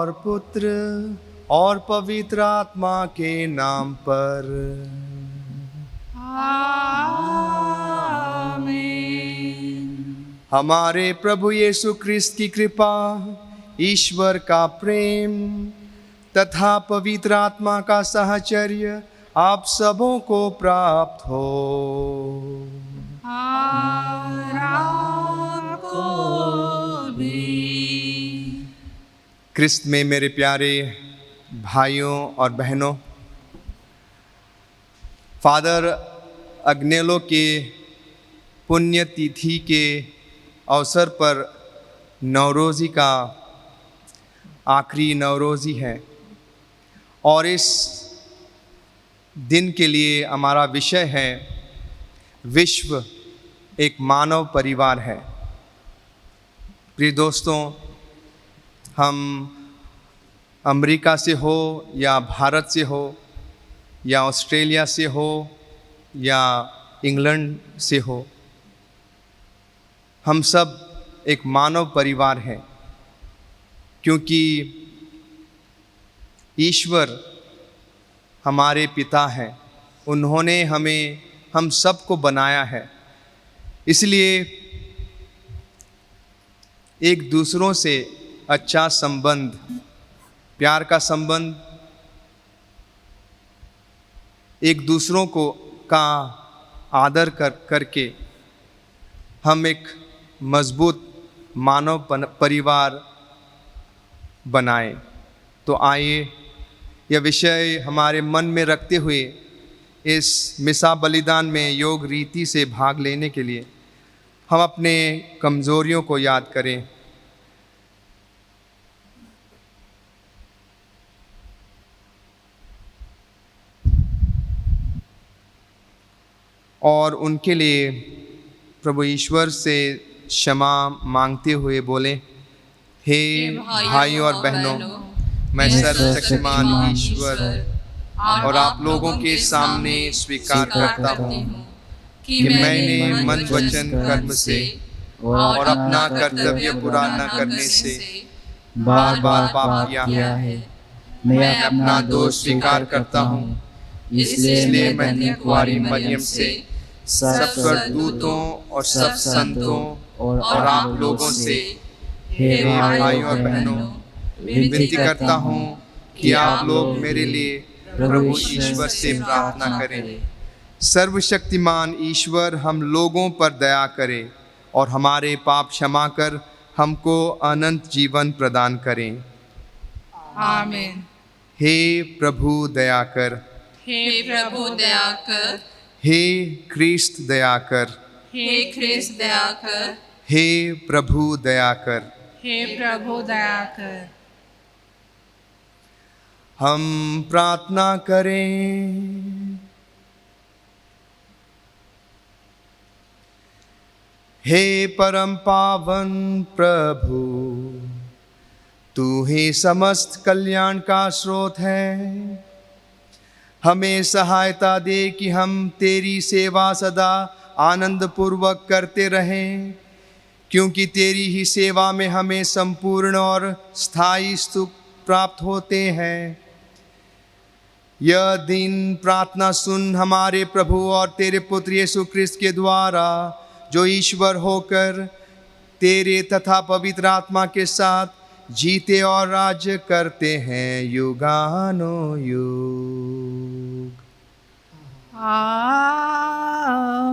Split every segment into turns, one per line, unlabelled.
और पुत्र और पवित्र आत्मा के नाम पर।
आमीन।
हमारे प्रभु यीशु ख्रिस्त की कृपा, ईश्वर का प्रेम तथा पवित्र आत्मा का साहचर्य आप सबों को प्राप्त हो।
और आपको भी।
ख्रिस्त में मेरे प्यारे भाइयों और बहनों, फादर अग्नेलो के पुण्यतिथि के अवसर पर नवरोज़ी का आखिरी नवरोज़ी है और इस दिन के लिए हमारा विषय है विश्व एक मानव परिवार है। प्रिय दोस्तों, हम अमेरिका से हो या भारत से हो या ऑस्ट्रेलिया से हो या इंग्लैंड से हो, हम सब एक मानव परिवार हैं, क्योंकि ईश्वर हमारे पिता हैं। उन्होंने हम सबको बनाया है। इसलिए एक दूसरों से अच्छा संबंध, प्यार का संबंध, एक दूसरों का आदर करके हम एक मजबूत मानव परिवार बनाएं। तो आइए यह विषय हमारे मन में रखते हुए इस मिसा बलिदान में योग रीति से भाग लेने के लिए हम अपने कमज़ोरियों को याद करें और उनके लिए प्रभु ईश्वर से क्षमा मांगते हुए बोले, हे भाइयों और बहनों, मैं सर्वशक्तिमान ईश्वर और आप लोगों के सामने स्वीकार करता हूँ कि मैंने मन वचन कर्म से और अपना कर्तव्य पूरा न करने से बार बार पाप किया है। मैं अपना दोष स्वीकार करता हूँ। इसलिए मैंने कुंवारी मरियम से, सब स्वर्गदूतों और सब संतों और आप लोगों से, हे भाइयों और बहनों, विनती करता हूँ कि आप लोग मेरे लिए प्रभु ईश्वर से प्रार्थना करें। सर्वशक्तिमान ईश्वर हम लोगों पर दया करे और हमारे पाप क्षमा कर हमको अनंत जीवन प्रदान करें।
आमीन।
हे प्रभु दया कर,
हे प्रभु दया कर,
हे ख्रिस्त दया कर,
हे ख्रिस्त दया कर,
हे प्रभु दया कर।
हे प्रभु दया कर।
हम प्रार्थना करें। हे परम पावन प्रभु, तू ही समस्त कल्याण का स्रोत है। हमें सहायता दे कि हम तेरी सेवा सदा आनंद पूर्वक करते रहें, क्योंकि तेरी ही सेवा में हमें संपूर्ण और स्थायी सुख प्राप्त होते हैं। यह दिन प्रार्थना सुन हमारे प्रभु और तेरे पुत्र यीशु ख्रिस्त के द्वारा, जो ईश्वर होकर तेरे तथा पवित्र आत्मा के साथ जीते और राज्य करते हैं युगानुयुग।
आमीन।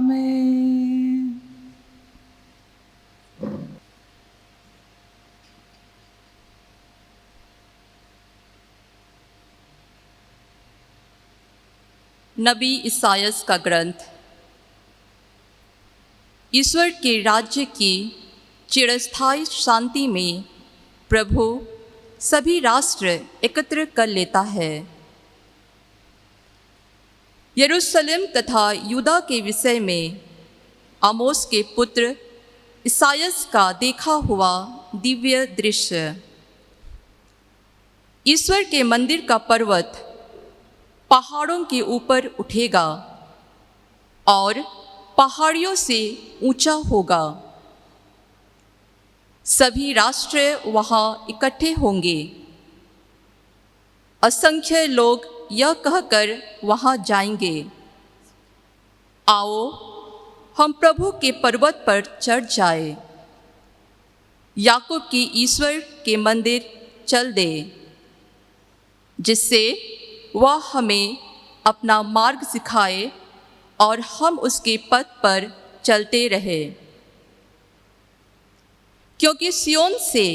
नबी इसायास का ग्रंथ। ईश्वर के राज्य की चिरस्थायी शांति में प्रभु सभी राष्ट्र एकत्र कर लेता है। यरूशलेम तथा यूदा के विषय में आमोस के पुत्र इसायास का देखा हुआ दिव्य दृश्य। ईश्वर के मंदिर का पर्वत पहाड़ों के ऊपर उठेगा और पहाड़ियों से ऊंचा होगा। सभी राष्ट्र वहाँ इकट्ठे होंगे असंख्य लोग यह कहकर वहाँ जाएंगे, आओ हम प्रभु के पर्वत पर चढ़ जाए, याकूब की ईश्वर के मंदिर चल दे, जिससे वह हमें अपना मार्ग सिखाए और हम उसके पथ पर चलते रहे। क्योंकि सियोन से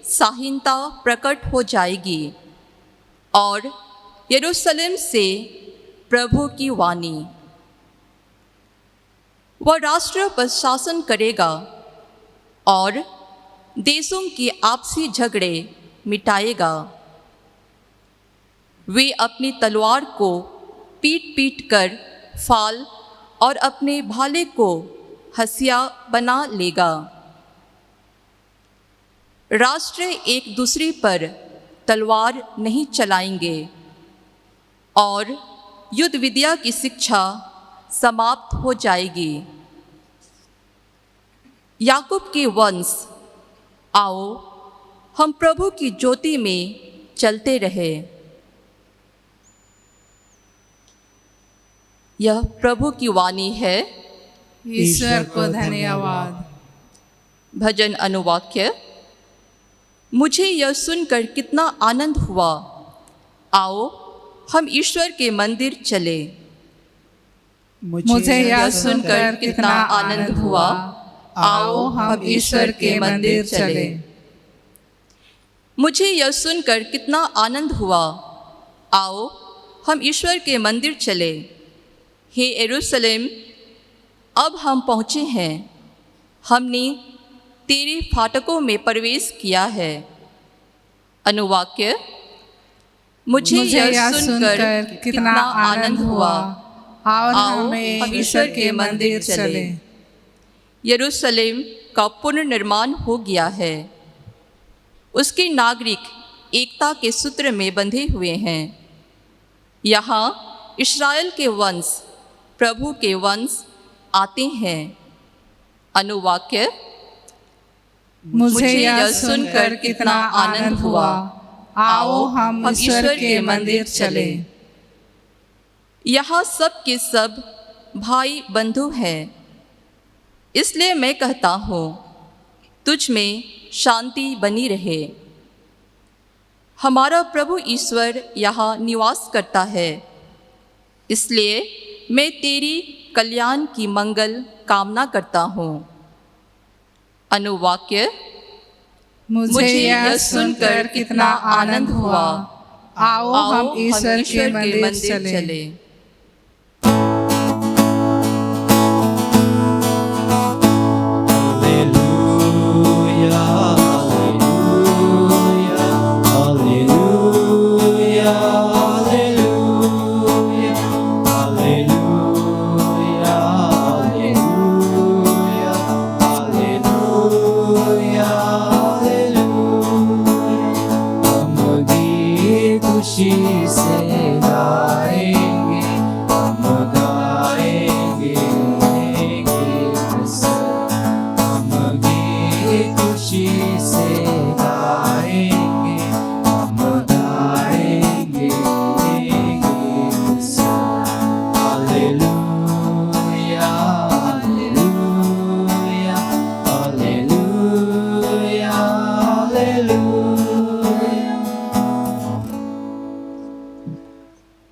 शाहीनता प्रकट हो जाएगी और यरूशलेम से प्रभु की वाणी। वह राष्ट्र पर शासन करेगा और देशों के आपसी झगड़े मिटाएगा। वे अपनी तलवार को पीट पीट कर फाल और अपने भाले को हसिया बना लेगा। राष्ट्र एक दूसरे पर तलवार नहीं चलाएंगे और युद्ध विद्या की शिक्षा समाप्त हो जाएगी। याकूब के वंश, आओ हम प्रभु की ज्योति में चलते रहे। यह प्रभु की वाणी है।
ईश्वर को धन्यवाद।
भजन अनुवाक्य। मुझे यह सुनकर कितना आनंद हुआ, आओ हम ईश्वर के मंदिर चले।
मुझे यह सुनकर कितना आनंद हुआ, आओ हम ईश्वर के मंदिर चले।
मुझे यह सुनकर कितना आनंद हुआ, आओ हम ईश्वर के मंदिर चले। हे यरूशलेम, अब हम पहुँचे हैं, हमने तेरे फाटकों में प्रवेश किया है। अनुवाक्य। मुझे यह सुनकर कितना आनंद हुआ,
आओ
हम ईश्वर के मंदिर चले। यरूशलेम का पुनर्निर्माण हो गया है, उसके नागरिक एकता के सूत्र में बंधे हुए हैं। यहाँ इस्राएल के वंश, प्रभु के वंश आते हैं। अनुवाक्य।
मुझे यह सुनकर कितना आनंद हुआ, आओ हम ईश्वर के मंदिर चले।
यहाँ सब के सब भाई बंधु हैं, इसलिए मैं कहता हूँ, तुझ में शांति बनी रहे। हमारा प्रभु ईश्वर यहाँ निवास करता है, इसलिए मैं तेरी कल्याण की मंगल कामना करता हूँ। अनुवाक्य।
मुझे यह सुनकर कितना आनंद हुआ, आओ हम ईश्वर के मंदिर चले।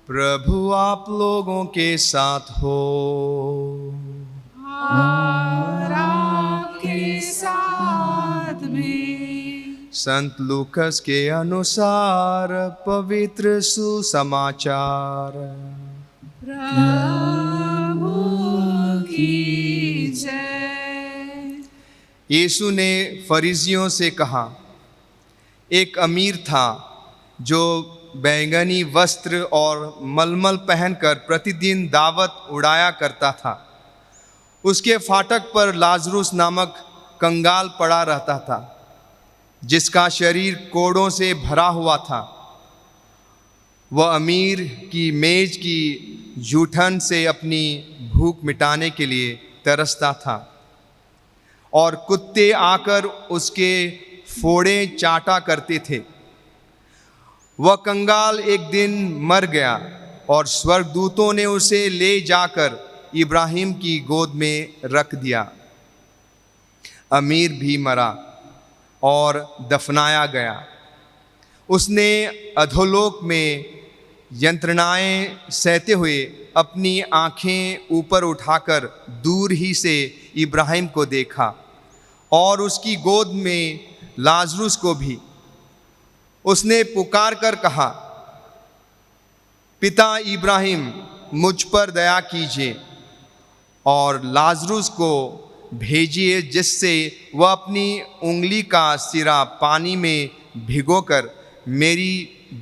प्रभु आप लोगों के साथ हो।
और आपके साथ भी।
संत लूकस के अनुसार पवित्र सुसमाचार।
प्रभु की जय।
यीशु ने फरीसियों से कहा, एक अमीर था जो बैंगनी वस्त्र और मलमल पहनकर प्रतिदिन दावत उड़ाया करता था। उसके फाटक पर लाजरुस नामक कंगाल पड़ा रहता था, जिसका शरीर कोड़ों से भरा हुआ था। वह अमीर की मेज की जूठन से अपनी भूख मिटाने के लिए तरसता था और कुत्ते आकर उसके फोड़े चाटा करते थे। वह कंगाल एक दिन मर गया और स्वर्गदूतों ने उसे ले जाकर इब्राहिम की गोद में रख दिया। अमीर भी मरा और दफनाया गया। उसने अधोलोक में यंत्रणाएं सहते हुए अपनी आंखें ऊपर उठाकर दूर ही से इब्राहिम को देखा और उसकी गोद में लाजरुस को भी। उसने पुकार कर कहा, पिता इब्राहिम, मुझ पर दया कीजिए और लाजरुस को भेजिए, जिससे वह अपनी उंगली का सिरा पानी में भिगोकर मेरी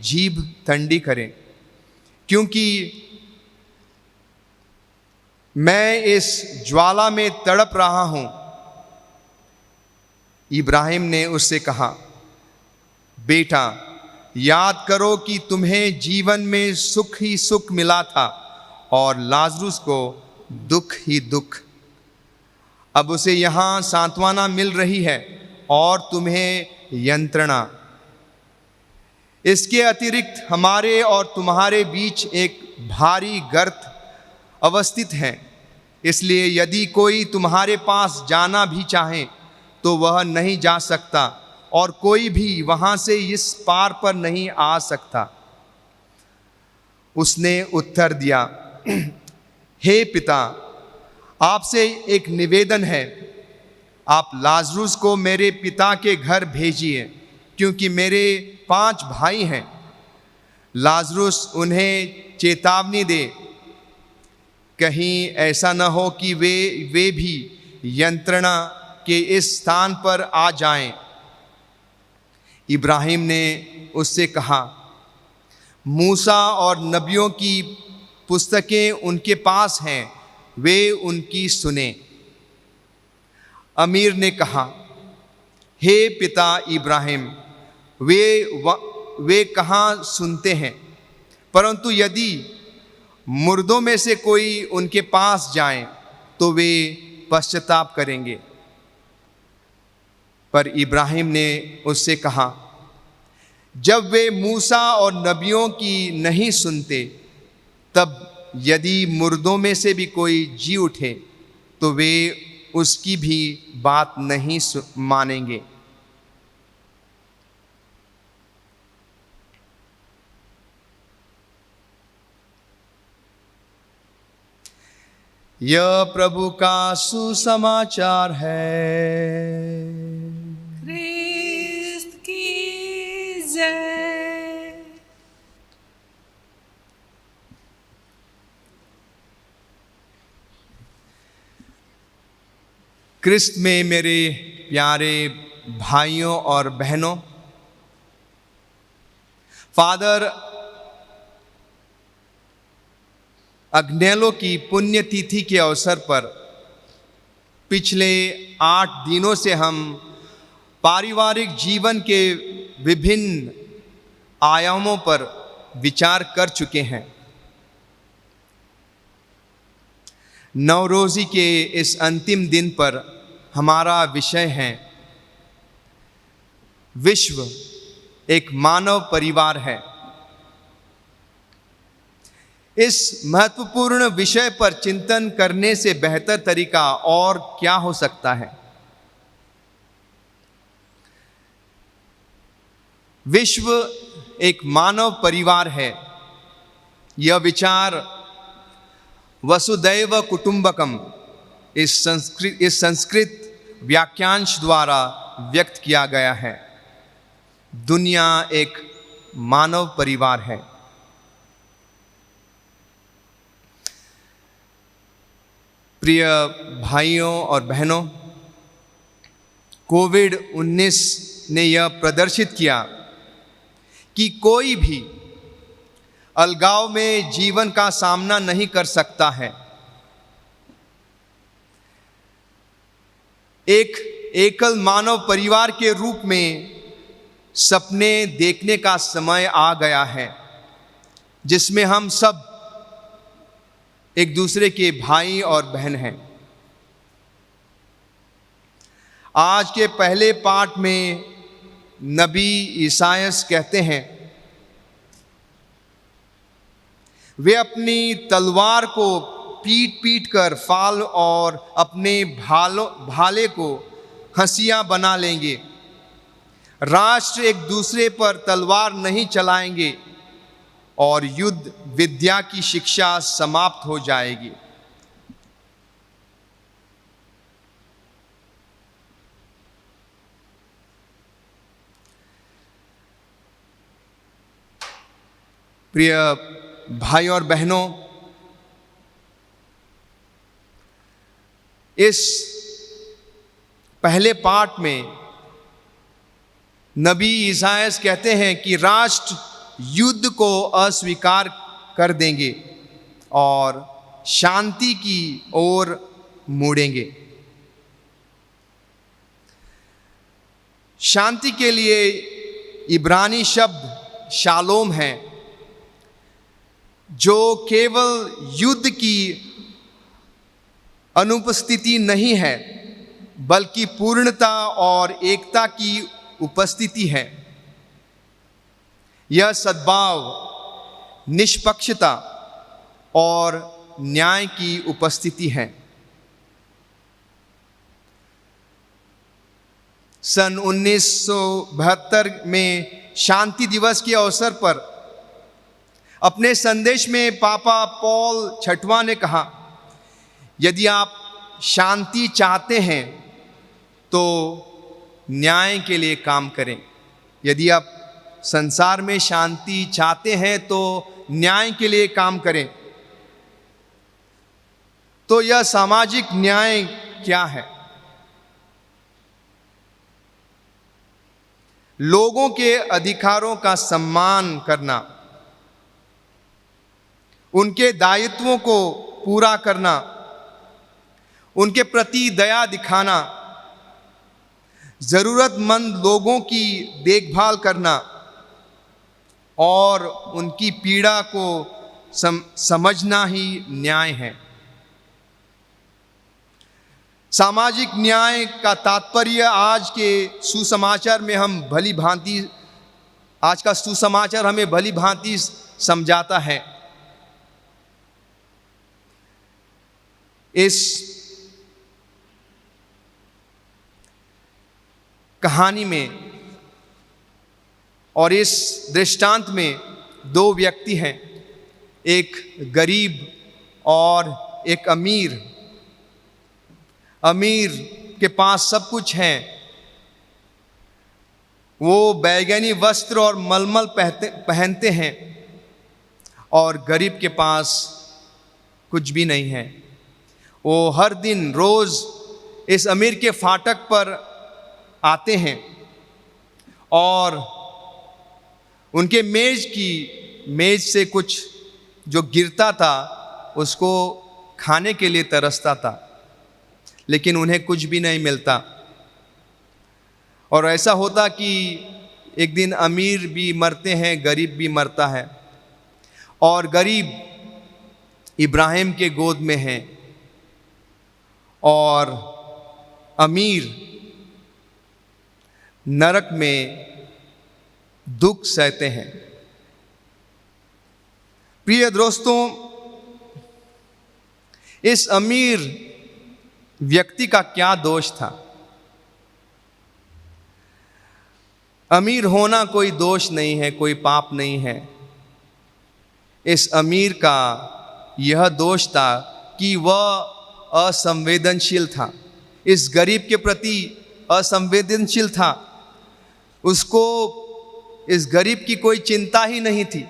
जीभ ठंडी करे, क्योंकि मैं इस ज्वाला में तड़प रहा हूं। इब्राहिम ने उससे कहा, बेटा, याद करो कि तुम्हें जीवन में सुख ही सुख मिला था और लाजरुस को दुख ही दुख। अब उसे यहाँ सांत्वना मिल रही है और तुम्हें यंत्रणा। इसके अतिरिक्त हमारे और तुम्हारे बीच एक भारी गर्त अवस्थित है, इसलिए यदि कोई तुम्हारे पास जाना भी चाहे तो वह नहीं जा सकता और कोई भी वहाँ से इस पार पर नहीं आ सकता। उसने उत्तर दिया, हे पिता, आपसे एक निवेदन है, आप लाजरुस को मेरे पिता के घर भेजिए, क्योंकि मेरे 5 भाई हैं। लाजरुस उन्हें चेतावनी दे, कहीं ऐसा न हो कि वे भी यंत्रणा के इस स्थान पर आ जाएं। इब्राहिम ने उससे कहा, मूसा और नबियों की पुस्तकें उनके पास हैं, वे उनकी सुने। अमीर ने कहा, हे पिता इब्राहिम, वे कहाँ सुनते हैं, परंतु यदि मुर्दों में से कोई उनके पास जाए तो वे पश्चाताप करेंगे। पर इब्राहिम ने उससे कहा, जब वे मूसा और नबियों की नहीं सुनते, तब यदि मुर्दों में से भी कोई जी उठे तो वे उसकी भी बात नहीं मानेंगे। यह प्रभु का सुसमाचार है।
क्रिस्त की जय।
क्रिस्त में मेरे प्यारे भाइयों और बहनों, फादर अग्नेलो की पुण्यतिथि के अवसर पर पिछले 8 दिनों से हम पारिवारिक जीवन के विभिन्न आयामों पर विचार कर चुके हैं। नवरोज़ी के इस अंतिम दिन पर हमारा विषय है, विश्व एक मानव परिवार है। इस महत्वपूर्ण विषय पर चिंतन करने से बेहतर तरीका और क्या हो सकता है। विश्व एक मानव परिवार है। यह विचार वसुदैव कुटुंबकम इस संस्कृत वाक्यांश द्वारा व्यक्त किया गया है। दुनिया एक मानव परिवार है। प्रिय भाइयों और बहनों, कोविड-19 ने यह प्रदर्शित किया कि कोई भी अलगाव में जीवन का सामना नहीं कर सकता है। एक एकल मानव परिवार के रूप में सपने देखने का समय आ गया है, जिसमें हम सब एक दूसरे के भाई और बहन हैं। आज के पहले पाठ में नबी ईसायास कहते हैं, वे अपनी तलवार को पीट पीट कर फाल और अपने भाले को हंसिया बना लेंगे। राष्ट्र एक दूसरे पर तलवार नहीं चलाएंगे और युद्ध विद्या की शिक्षा समाप्त हो जाएगी। प्रिय भाई और बहनों, इस पहले पाठ में नबी ईसायास कहते हैं कि राष्ट्र युद्ध को अस्वीकार कर देंगे और शांति की ओर मुड़ेंगे। शांति के लिए इब्रानी शब्द शालोम है, जो केवल युद्ध की अनुपस्थिति नहीं है बल्कि पूर्णता और एकता की उपस्थिति है। यह सद्भाव, निष्पक्षता और न्याय की उपस्थिति है। सन 1972 में शांति दिवस के अवसर पर अपने संदेश में पापा पॉल छठवां ने कहा, यदि आप शांति चाहते हैं तो न्याय के लिए काम करें। यदि आप संसार में शांति चाहते हैं तो न्याय के लिए काम करें। तो यह सामाजिक न्याय क्या है? लोगों के अधिकारों का सम्मान करना, उनके दायित्वों को पूरा करना, उनके प्रति दया दिखाना, ज़रूरतमंद लोगों की देखभाल करना और उनकी पीड़ा को समझना ही न्याय है। सामाजिक न्याय का तात्पर्य आज के सुसमाचार में हम भली भांति, आज का सुसमाचार हमें भली भांति समझाता है। इस कहानी में और इस दृष्टांत में दो व्यक्ति हैं, एक गरीब और एक अमीर। अमीर के पास सब कुछ है, वो बैगनी वस्त्र और मलमल पहनते हैं, और गरीब के पास कुछ भी नहीं है। वो हर दिन रोज इस अमीर के फाटक पर आते हैं और उनके मेज से कुछ जो गिरता था उसको खाने के लिए तरसता था, लेकिन उन्हें कुछ भी नहीं मिलता। और ऐसा होता कि एक दिन अमीर भी मरते हैं, गरीब भी मरता है, और गरीब इब्राहिम के गोद में है और अमीर नरक में दुख सहते हैं। प्रिय दोस्तों, इस अमीर व्यक्ति का क्या दोष था? अमीर होना कोई दोष नहीं है, कोई पाप नहीं है। इस अमीर का यह दोष था कि वह असंवेदनशील था, इस गरीब के प्रति असंवेदनशील था। उसको इस गरीब की कोई चिंता ही नहीं थी।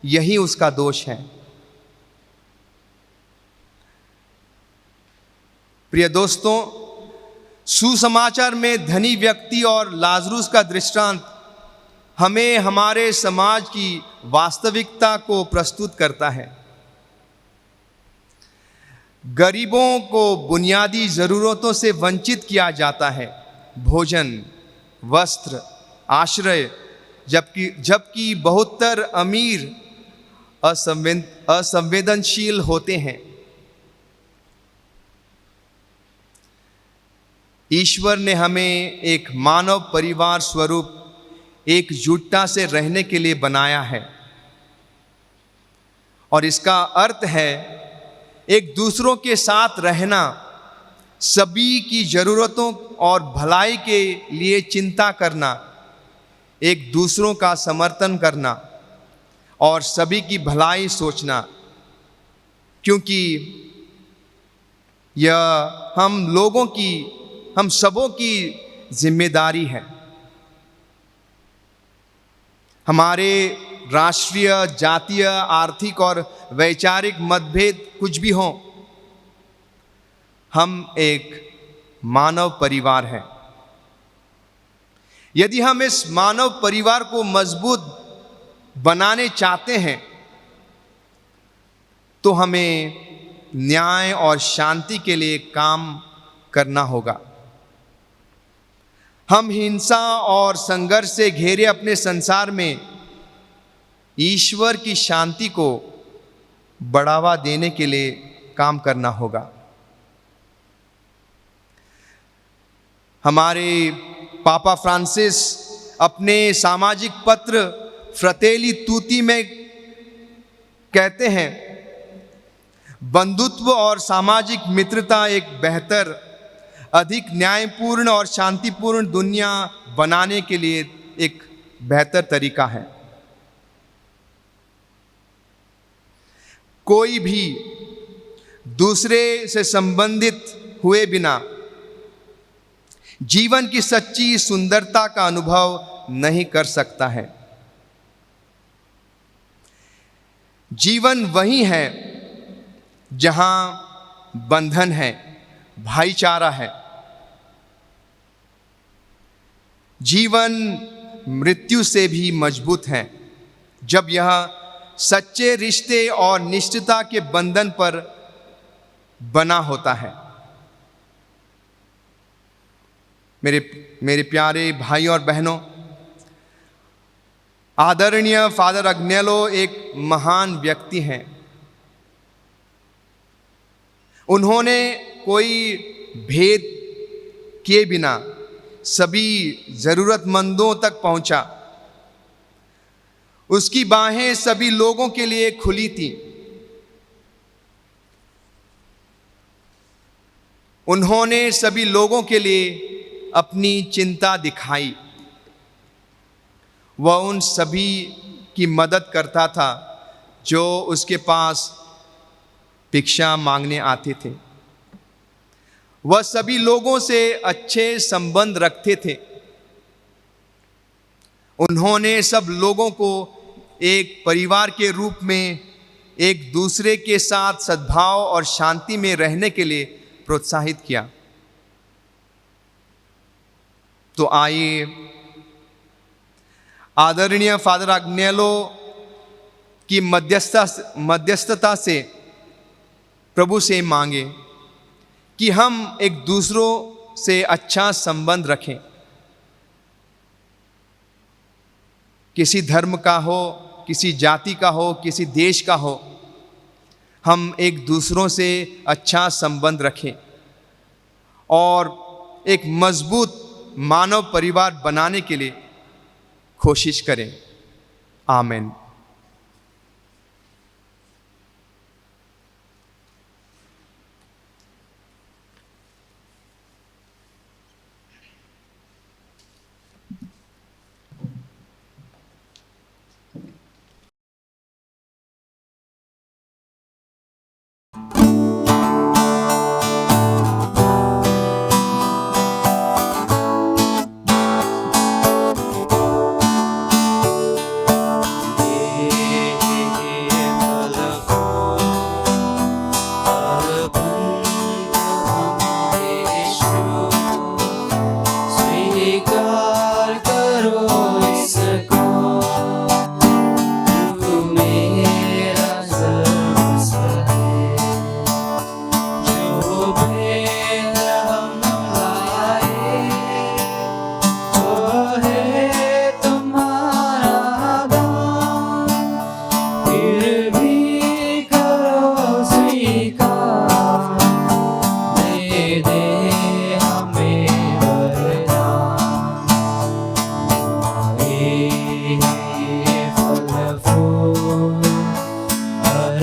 यही उसका दोष है। प्रिय दोस्तों, सुसमाचार में धनी व्यक्ति और लाजरूस का दृष्टांत हमें हमारे समाज की वास्तविकता को प्रस्तुत करता है। गरीबों को बुनियादी ज़रूरतों से वंचित किया जाता है, भोजन, वस्त्र, आश्रय, जबकि बहुतर अमीर असंवेदनशील होते हैं। ईश्वर ने हमें एक मानव परिवार स्वरूप एकजुटता से रहने के लिए बनाया है, और इसका अर्थ है एक दूसरों के साथ रहना, सभी की ज़रूरतों और भलाई के लिए चिंता करना, एक दूसरों का समर्थन करना और सभी की भलाई सोचना, क्योंकि यह हम सबों की जिम्मेदारी है। हमारे राष्ट्रीय, जातीय, आर्थिक और वैचारिक मतभेद कुछ भी हों, हम एक मानव परिवार हैं। यदि हम इस मानव परिवार को मजबूत बनाने चाहते हैं तो हमें न्याय और शांति के लिए काम करना होगा। हम हिंसा और संघर्ष से घिरे अपने संसार में ईश्वर की शांति को बढ़ावा देने के लिए काम करना होगा। हमारे पापा फ्रांसिस अपने सामाजिक पत्र फ्रतेली तूती में कहते हैं, बंधुत्व और सामाजिक मित्रता एक बेहतर, अधिक न्यायपूर्ण और शांतिपूर्ण दुनिया बनाने के लिए एक बेहतर तरीका है। कोई भी दूसरे से संबंधित हुए बिना जीवन की सच्ची सुंदरता का अनुभव नहीं कर सकता है। जीवन वही है जहां बंधन है, भाईचारा है। जीवन मृत्यु से भी मजबूत है जब यह सच्चे रिश्ते और निष्ठता के बंधन पर बना होता है। मेरे प्यारे भाई और बहनों, आदरणीय फादर अग्नेलो एक महान व्यक्ति हैं। उन्होंने कोई भेद किए बिना सभी जरूरतमंदों तक पहुंचा। उसकी बाहें सभी लोगों के लिए खुली थी। उन्होंने सभी लोगों के लिए अपनी चिंता दिखाई। वह उन सभी की मदद करता था जो उसके पास भिक्षा मांगने आते थे। वह सभी लोगों से अच्छे संबंध रखते थे। उन्होंने सब लोगों को एक परिवार के रूप में एक दूसरे के साथ सद्भाव और शांति में रहने के लिए प्रोत्साहित किया। तो आइए आदरणीय फादर अग्नेलो की मध्यस्थता से प्रभु से मांगे कि हम एक दूसरों से अच्छा संबंध रखें। किसी धर्म का हो, किसी जाति का हो, किसी देश का हो, हम एक दूसरों से अच्छा संबंध रखें और एक मजबूत मानव परिवार बनाने के लिए कोशिश करें। आमीन।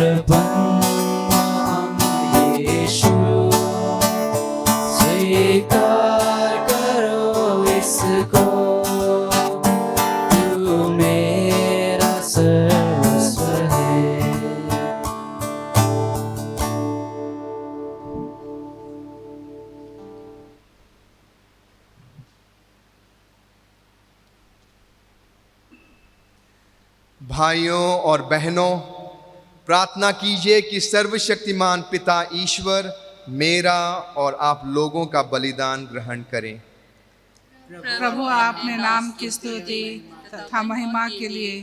सर्वोपम यीशु, स्वीकार करो इसको, तू मेरा सर्वस्व है।
भाइयों और बहनों, प्रार्थना कीजिए कि सर्वशक्तिमान पिता ईश्वर मेरा और आप लोगों का बलिदान ग्रहण करें।
प्रभु आपने नाम की स्तुति तथा महिमा के लिए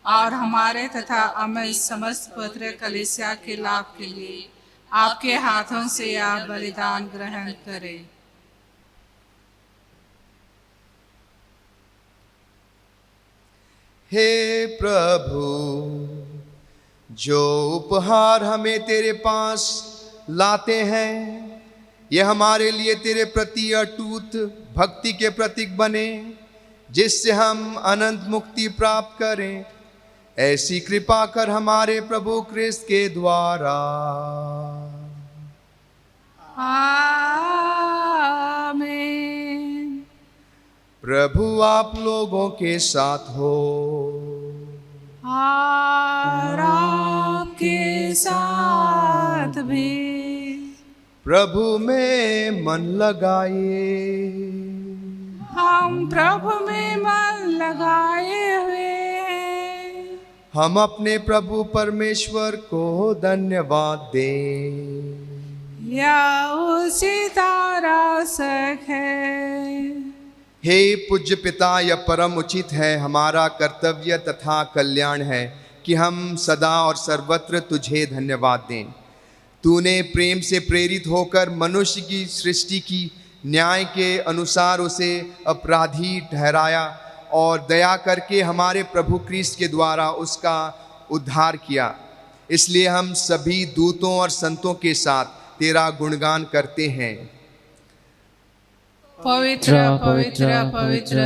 और हमारे तथा अमर समस्त पवित्र कलीसिया के लाभ के लिए आपके हाथों से आप बलिदान ग्रहण करें।
हे प्रभु, जो उपहार हमें तेरे पास लाते हैं, ये हमारे लिए तेरे प्रति अटूट भक्ति के प्रतीक बने, जिससे हम अनंत मुक्ति प्राप्त करें। ऐसी कृपा कर हमारे प्रभु क्रिस्त के द्वारा।
आमीन।
प्रभु आप लोगों के साथ हो।
और आपके साथ भी।
प्रभु में मन लगाइए।
हम प्रभु में मन लगाए हुए हैं।
हम अपने प्रभु परमेश्वर को धन्यवाद दें।
यह उचित और आवश्यक है।
हे पूज्य पिता, यह परम उचित है, हमारा कर्तव्य तथा कल्याण है कि हम सदा और सर्वत्र तुझे धन्यवाद दें। तूने प्रेम से प्रेरित होकर मनुष्य की सृष्टि की, न्याय के अनुसार उसे अपराधी ठहराया और दया करके हमारे प्रभु क्रिस्त के द्वारा उसका उद्धार किया। इसलिए हम सभी दूतों और संतों के साथ तेरा गुणगान करते हैं।
पवित्र पवित्र पवित्र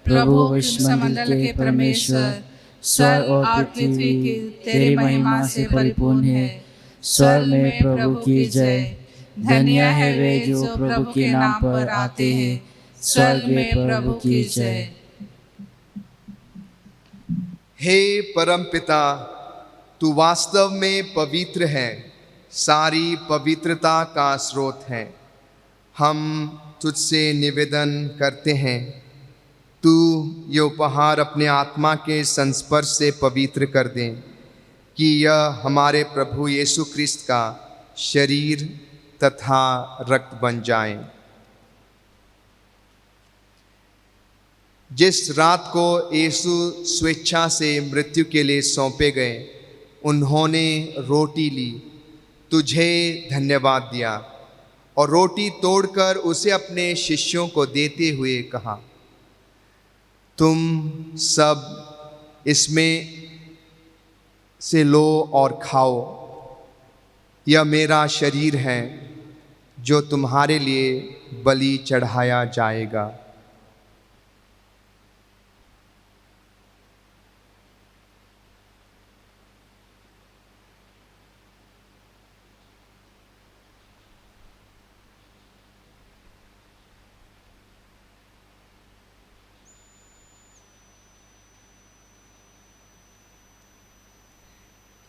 प्रभु विश्वमंडल के परमेश्वर, स्वर्ग और पृथ्वी की तेरी महिमा से परिपूर्ण है। स्वर्ग में प्रभु की जय। धन्य है वे जो प्रभु के नाम पर आते हैं। स्वर्ग में प्रभु की जय।
हे परम पिता, तू वास्तव में पवित्र है, सारी पवित्रता का स्रोत है। हम तुझसे निवेदन करते हैं, तू ये उपहार अपने आत्मा के संस्पर्श से पवित्र कर दे, कि यह हमारे प्रभु यीशु क्रिस्त का शरीर तथा रक्त बन जाए। जिस रात को यीशु स्वेच्छा से मृत्यु के लिए सौंपे गए, उन्होंने रोटी ली, तुझे धन्यवाद दिया और रोटी तोड़कर उसे अपने शिष्यों को देते हुए कहा, तुम सब इसमें से लो और खाओ, यह मेरा शरीर है जो तुम्हारे लिए बलि चढ़ाया जाएगा।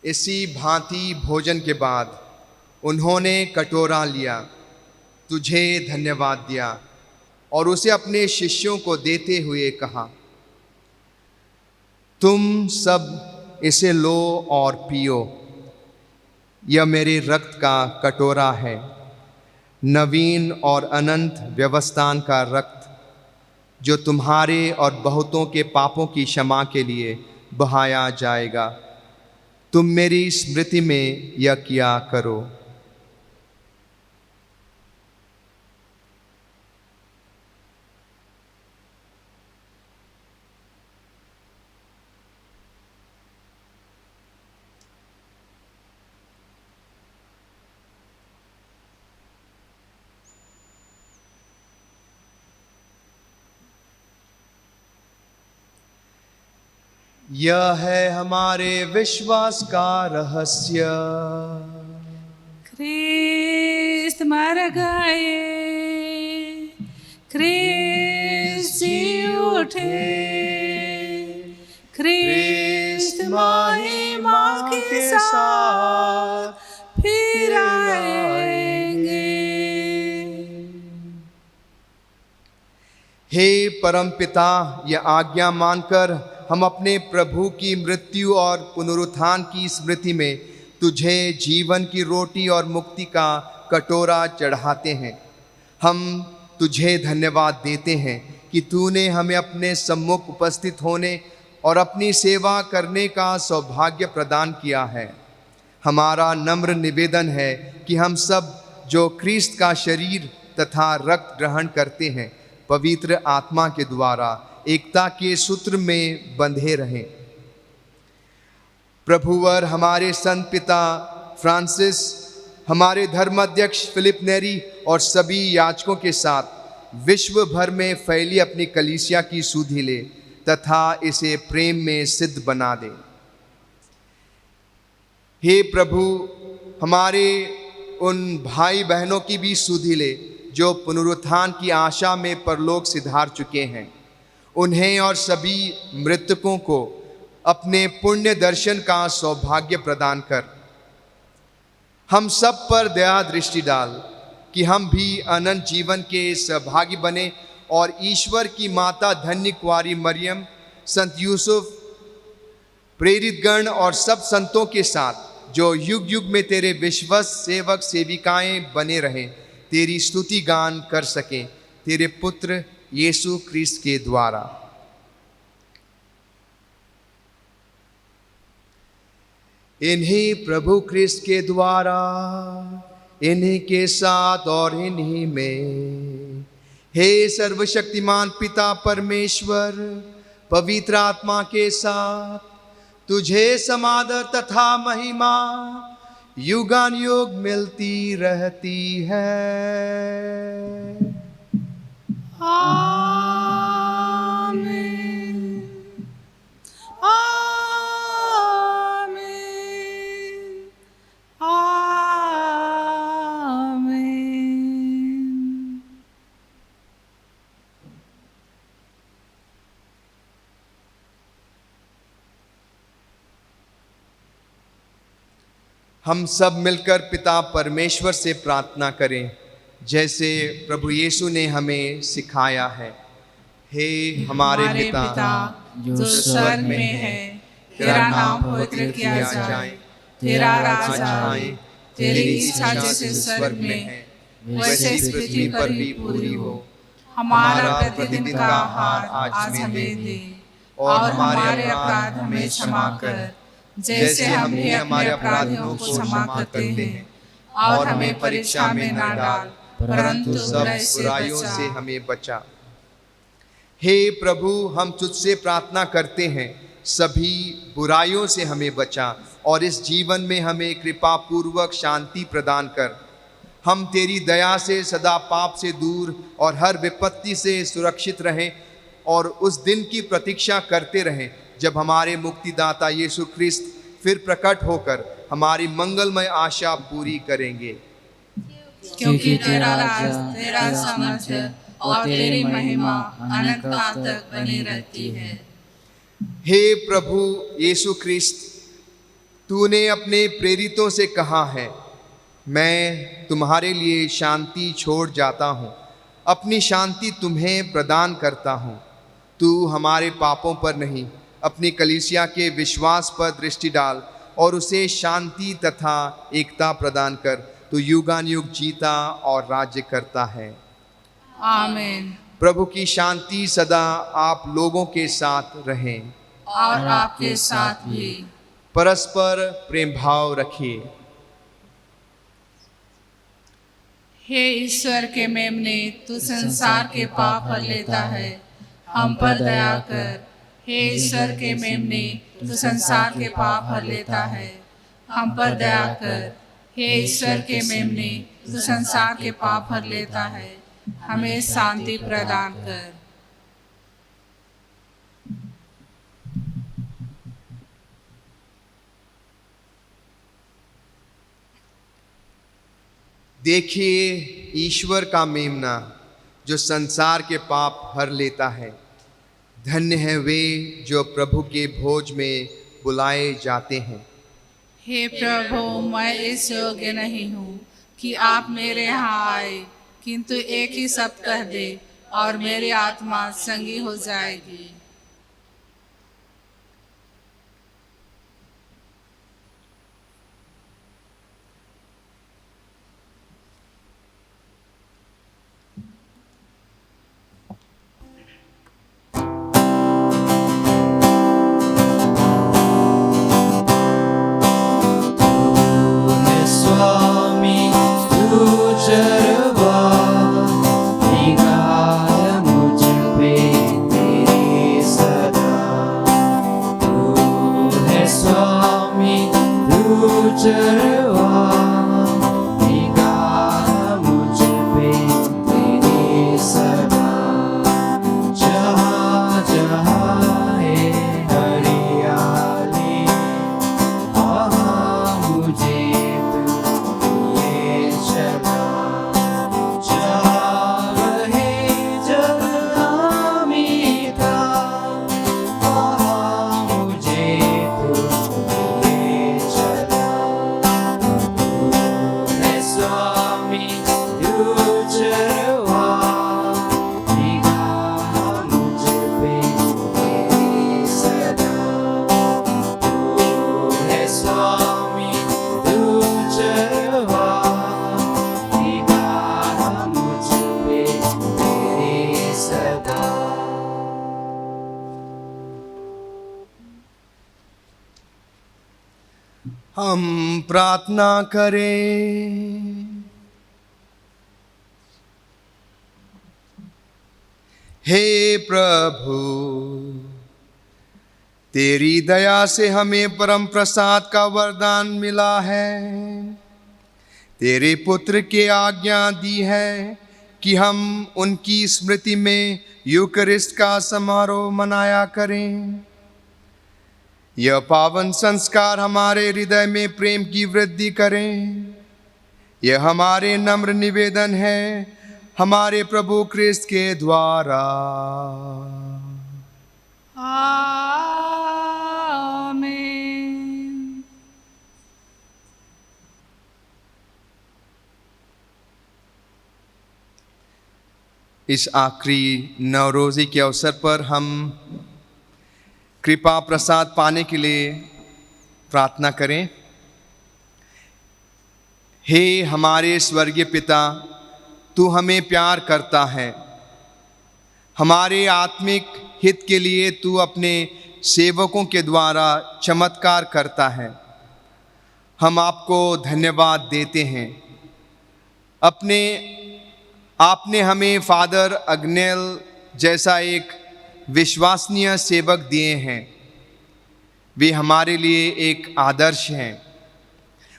इसी भांति भोजन के बाद उन्होंने कटोरा लिया, तुझे धन्यवाद दिया और उसे अपने शिष्यों को देते हुए कहा, तुम सब इसे लो और पियो, यह मेरे रक्त का कटोरा है, नवीन और अनंत व्यवस्थान का रक्त, जो तुम्हारे और बहुतों के पापों की क्षमा के लिए बहाया जाएगा। तुम मेरी स्मृति में यह किया करो। यह है हमारे विश्वास का रहस्य।
ख्रिस्त मर गए, ख्रिस्त जी उठे, ख्रिस्त महिमा के साथ फिर आएंगे।
हे परमपिता, यह आज्ञा मानकर हम अपने प्रभु की मृत्यु और पुनरुत्थान की स्मृति में तुझे जीवन की रोटी और मुक्ति का कटोरा चढ़ाते हैं। हम तुझे धन्यवाद देते हैं कि तूने हमें अपने सम्मुख उपस्थित होने और अपनी सेवा करने का सौभाग्य प्रदान किया है। हमारा नम्र निवेदन है कि हम सब जो ख्रीस्त का शरीर तथा रक्त ग्रहण करते हैं, पवित्र आत्मा के द्वारा एकता के सूत्र में बंधे रहें। प्रभुवर हमारे संत पिता फ्रांसिस, हमारे धर्माध्यक्ष फिलिप नेरी और सभी याजकों के साथ विश्व भर में फैली अपनी कलीसिया की सुधि ले तथा इसे प्रेम में सिद्ध बना दे। हे प्रभु, हमारे उन भाई बहनों की भी सुधि ले जो पुनरुत्थान की आशा में परलोक सिधार चुके हैं। उन्हें और सभी मृतकों को अपने पुण्य दर्शन का सौभाग्य प्रदान कर। हम सब पर दया दृष्टि डाल कि हम भी अनंत जीवन के सहभागी बने और ईश्वर की माता धन्य कुंवारी मरियम, संत यूसुफ, प्रेरित गण और सब संतों के साथ जो युग युग में तेरे विश्वस्त सेवक सेविकाएं बने रहें, तेरी स्तुति गान कर सकें, तेरे पुत्र यीशु ख्रीस्त के द्वारा। इन्हीं प्रभु ख्रीस्त के द्वारा, इन्हीं के साथ और इन्हीं में, हे सर्वशक्तिमान पिता परमेश्वर, पवित्र आत्मा के साथ तुझे समादर तथा महिमा युगान युग मिलती रहती है।
आमीन, आमीन, आमीन।
हम सब मिलकर पिता परमेश्वर से प्रार्थना करें जैसे प्रभु यीशु ने हमें सिखाया है। हे हमारे पिता
जो स्वर्ग में है, तेरा नाम पवित्र किया जाए, तेरा राज आए, तेरी इच्छा जैसे स्वर्ग में है वैसे पृथ्वी पर भी पूरी हो। हमारा प्रतिदिन का आहार आज हमें दे और हमारे अपराध हमें क्षमा कर जैसे हम भी हमारे अपराधियों को क्षमा करते हैं, और हमें परीक्षा में न डाल परंतु
सब बुराइयों से हमें बचा। हे प्रभु, हम तुझसे प्रार्थना करते हैं, सभी बुराइयों से हमें बचा और इस जीवन में हमें कृपा पूर्वक शांति प्रदान कर। हम तेरी दया से सदा पाप से दूर और हर विपत्ति से सुरक्षित रहें और उस दिन की प्रतीक्षा करते रहें जब हमारे मुक्तिदाता यीशु ख्रीस्त फिर प्रकट होकर हमारी मंगलमय आशा पूरी करेंगे।
क्योंकि तेरा राज, तेरा सामर्थ्य और तेरी महिमा अनंत काल तक बनी रहती है।
हे प्रभु यीशु ख्रीस्त, तूने अपने प्रेरितों से कहा है, मैं तुम्हारे लिए शांति छोड़ जाता हूँ, अपनी शांति तुम्हें प्रदान करता हूँ। तू हमारे पापों पर नहीं, अपनी कलीसिया के विश्वास पर दृष्टि डाल और उसे शांति तथा एकता प्रदान कर। तू युगान युग जीता और राज्य करता है।
आमीन।
प्रभु की शांति सदा आप लोगों के साथ रहे
और आपके साथ भी।
परस्पर प्रेम भाव रखिए।
हे ईश्वर के मेमने, तू संसार के पाप हर लेता है, हम पर दया कर। हे ईश्वर के मेमने, तू संसार के पाप हर लेता है, हम पर दया कर। हे ईश्वर के मेमने, तू संसार के पाप हर लेता है, हमें शांति प्रदान कर।
देखिए ईश्वर का मेमना जो संसार के पाप हर लेता है। धन्य है वे जो प्रभु के भोज में बुलाए जाते हैं।
हे प्रभु, मैं इस योग्य नहीं हूँ कि आप मेरे यहाँ आए, किंतु एक ही शब्द कह दे और मेरी आत्मा संगी हो जाएगी।
स्वामी तुझरवा निगाह मुझ पे तेरी सदा। तू है स्वामी तुझरवा निगाह मुझ पे तेरी सदा। जहाँ जहाँ है हरियाली वहाँ मुझे
हम प्रार्थना करें। हे प्रभु, तेरी दया से हमें परम प्रसाद का वरदान मिला है। तेरे पुत्र के आज्ञा दी है कि हम उनकी स्मृति में यूकरिस्ट का समारोह मनाया करें। यह पावन संस्कार हमारे हृदय में प्रेम की वृद्धि करें। यह हमारे नम्र निवेदन है हमारे प्रभु क्रिस्त के द्वारा।
आमीन।
इस आखिरी नवरोज़ी के अवसर पर हम कृपा प्रसाद पाने के लिए प्रार्थना करें। हे हमारे स्वर्गीय पिता, तू हमें प्यार करता है। हमारे आत्मिक हित के लिए तू अपने सेवकों के द्वारा चमत्कार करता है। हम आपको धन्यवाद देते हैं। आपने हमें फादर अग्नेल जैसा एक विश्वसनीय सेवक दिए हैं। वे हमारे लिए एक आदर्श हैं।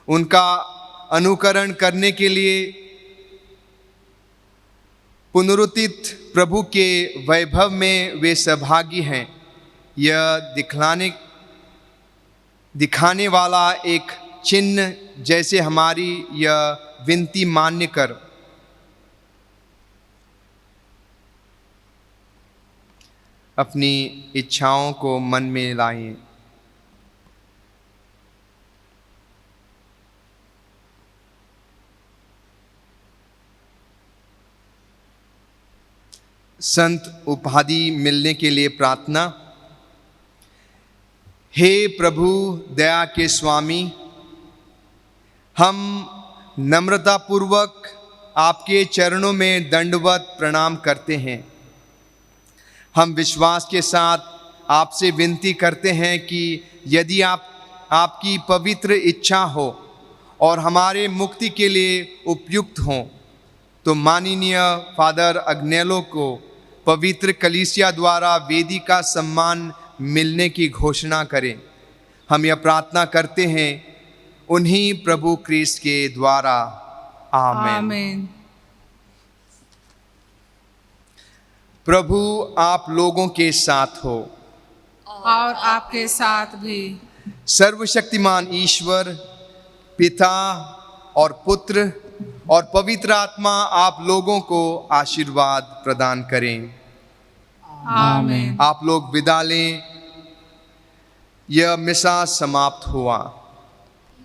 उनका अनुकरण करने के लिए पुनरुत्थित प्रभु के वैभव में वे सहभागी हैं। यह दिखाने वाला एक चिन्ह जैसे हमारी यह विनती मान्य कर अपनी इच्छाओं को मन में लाएं। संत उपाधि मिलने के लिए प्रार्थना। हे प्रभु दया के स्वामी, हम नम्रतापूर्वक आपके चरणों में दंडवत प्रणाम करते हैं। हम विश्वास के साथ आपसे विनती करते हैं कि यदि आपकी पवित्र इच्छा हो और हमारे मुक्ति के लिए उपयुक्त हों, तो माननीय फादर अग्नेलो को पवित्र कलीसिया द्वारा वेदी का सम्मान मिलने की घोषणा करें। हम यह प्रार्थना करते हैं उन्हीं प्रभु क्रिस्त के द्वारा। आमीन। प्रभु आप लोगों के साथ हो
और आपके साथ भी।
सर्वशक्तिमान ईश्वर पिता और पुत्र और पवित्र आत्मा आप लोगों को आशीर्वाद प्रदान करें।
आमीन।
आप लोग विदा लें। यह मिसा समाप्त हुआ।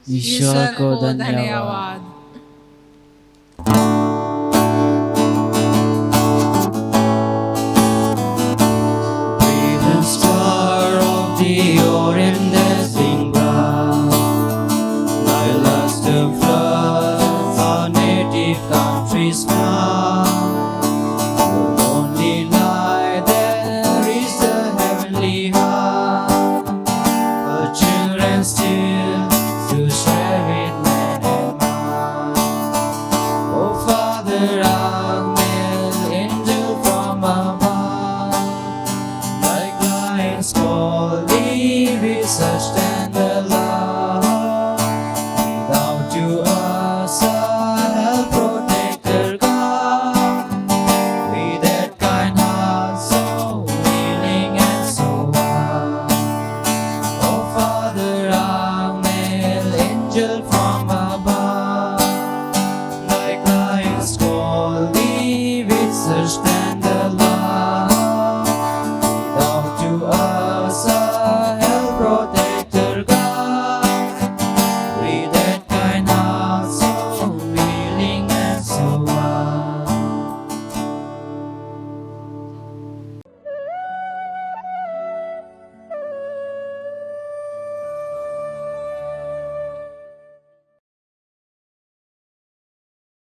ईश्वर को धन्यवाद।
Freedom star of the Orient dancing brown, thy luster floods our native country's sky.